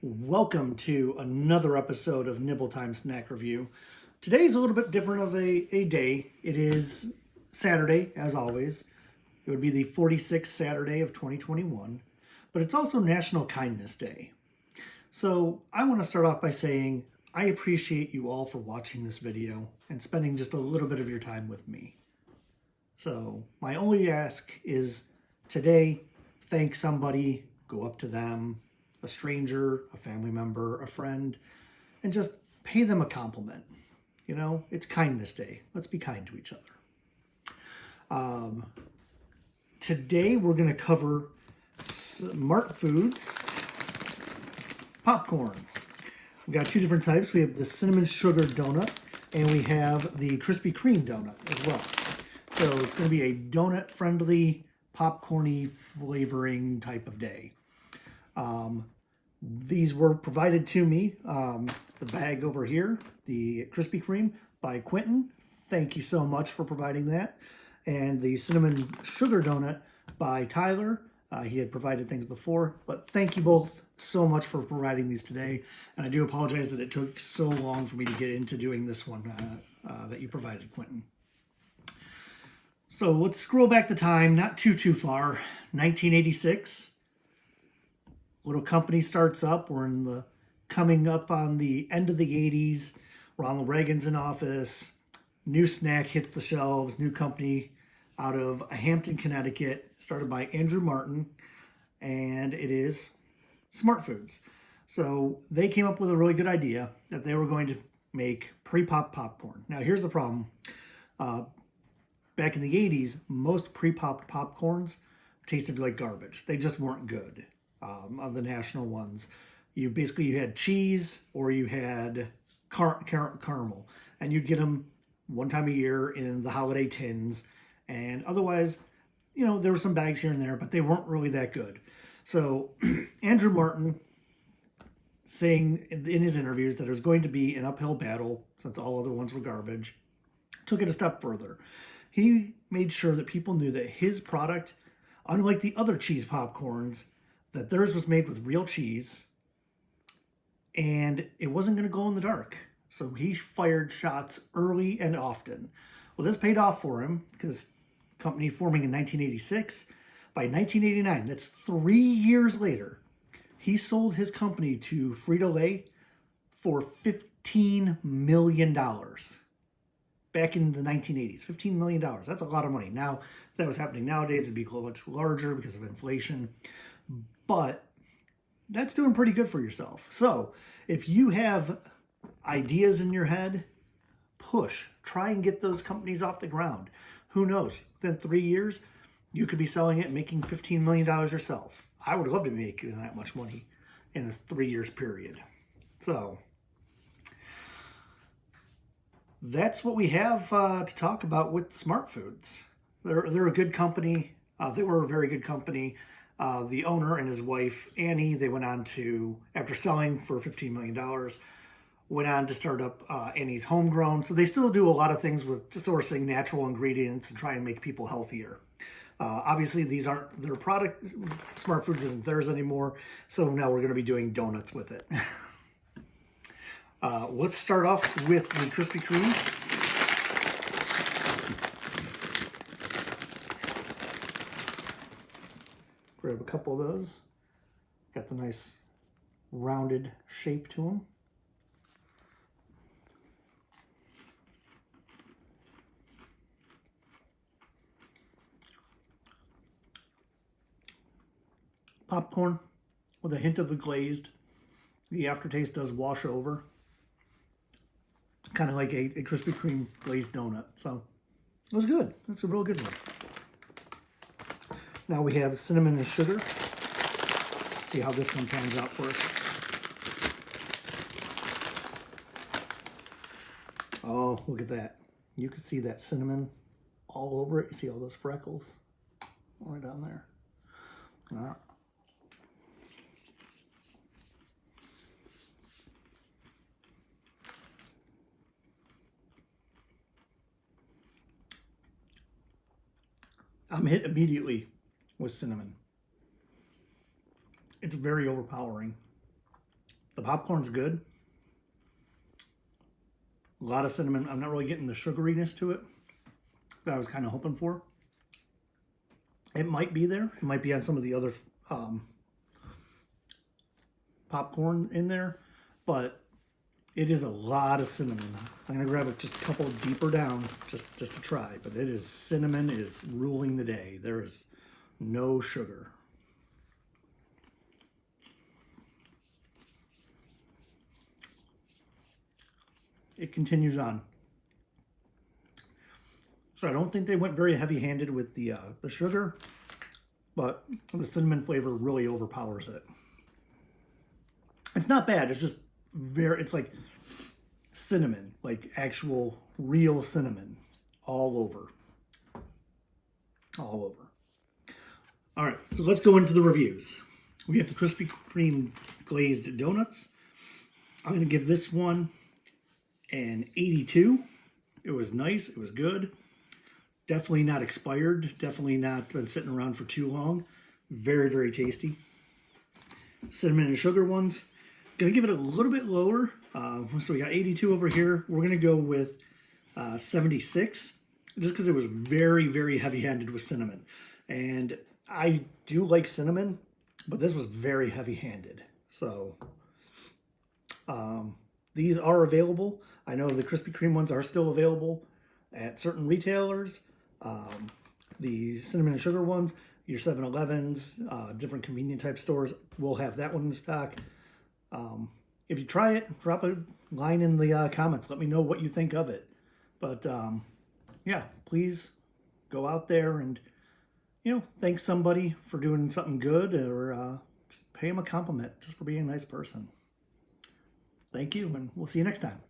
Welcome to another episode of Nibble Time Snack Review. Today's a little bit different of a day. It is Saturday, as always. It would be the 46th Saturday of 2021, but it's also National Kindness Day. So I want to start off by saying I appreciate you all for watching this video and spending just a little bit of your time with me. So my only ask is today, thank somebody, go up to them, a stranger, a family member, a friend, and just pay them a compliment. You know, it's Kindness Day. Let's be kind to each other. Today we're going to cover Smart Foods popcorn. We've got two different types. We have the cinnamon sugar donut and we have the Krispy Kreme donut as well. So it's going to be a donut-friendly, popcorny flavoring type of day. These were provided to me, the bag over here, the Krispy Kreme by Quentin. Thank you so much for providing that. And the cinnamon sugar donut by Tyler. He had provided things before, but thank you both so much for providing these today. And I do apologize that it took so long for me to get into doing this one that you provided, Quentin. So let's scroll back the time, not too far. 1986. Little company starts up. We're coming up on the end of the 80s. Ronald Reagan's in office. New snack hits the shelves. New company out of Hampton, Connecticut, started by Andrew Martin, and it is Smart Foods. So they came up with a really good idea that they were going to make pre-popped popcorn. Now here's the problem. Back in the 80s, most pre-popped popcorns tasted like garbage. They just weren't good. Of the national ones, you had cheese or you had caramel, and you'd get them one time a year in the holiday tins, and otherwise, you know, there were some bags here and there, but they weren't really that good. So Andrew Martin saying in his interviews that it was going to be an uphill battle since all other ones were garbage, took it a step further. He made sure that people knew that his product, unlike the other cheese popcorns, that theirs was made with real cheese and it wasn't going to glow in the dark. So he fired shots early and often. Well, this paid off for him because company forming in 1986. By 1989, that's 3 years later, he sold his company to Frito-Lay for $15 million. Back in the 1980s, $15 million. That's a lot of money. Now, if that was happening nowadays, it'd be much larger because of inflation. But that's doing pretty good for yourself. So if you have ideas in your head, try and get those companies off the ground. Who knows? Within 3 years, you could be selling it and making $15 million yourself. I would love to make that much money in this 3 years period. So that's what we have to talk about with Smart Foods. They're a good company. They were a very good company. The owner and his wife, Annie, they went on to, after selling for $15 million, went on to start up Annie's Homegrown. So they still do a lot of things with sourcing natural ingredients and try and make people healthier. Obviously, these aren't their product. Smart Foods isn't theirs anymore. So now we're going to be doing donuts with it. Let's start off with the Krispy Kreme. Grab a couple of those. Got the nice rounded shape to them. Popcorn with a hint of the glazed. The aftertaste does wash over. Kind of like a Krispy Kreme glazed donut. So it was good. It's a real good one. Now we have cinnamon and sugar. Let's see how this one pans out for us. Oh, look at that. You can see that cinnamon all over it. You see all those freckles right down there. All right. I'm hit immediately with cinnamon. It's very overpowering. The popcorn's good. A lot of cinnamon. I'm not really getting the sugariness to it that I was kind of hoping for. It might be there. It might be on some of the other popcorn in there, but it is a lot of cinnamon. I'm gonna grab it just a couple deeper down just to try, but it is, cinnamon is ruling the day. There is no sugar. It continues on. So I don't think they went very heavy-handed with the sugar, but the cinnamon flavor really overpowers it. It's not bad. It's just it's like cinnamon, like actual real cinnamon all over. All over. All right, so let's go into the reviews. We have the Krispy Kreme glazed donuts. I'm going to give this one an 82. It was nice. It was good. Definitely not expired. Definitely not been sitting around for too long. Very, very tasty. Cinnamon and sugar ones. Going to give it a little bit lower. So we got 82 over here. We're going to go with 76. Just because it was very, very heavy-handed with cinnamon. And I do like cinnamon, but this was very heavy-handed. So these are available. I know the Krispy Kreme ones are still available at certain retailers. The cinnamon and sugar ones, your 7-Elevens, different convenient type stores will have that one in stock. If you try it, drop a line in the comments. Let me know what you think of it. But yeah, please go out there and, thank somebody for doing something good, or just pay them a compliment just for being a nice person. Thank you, and we'll see you next time.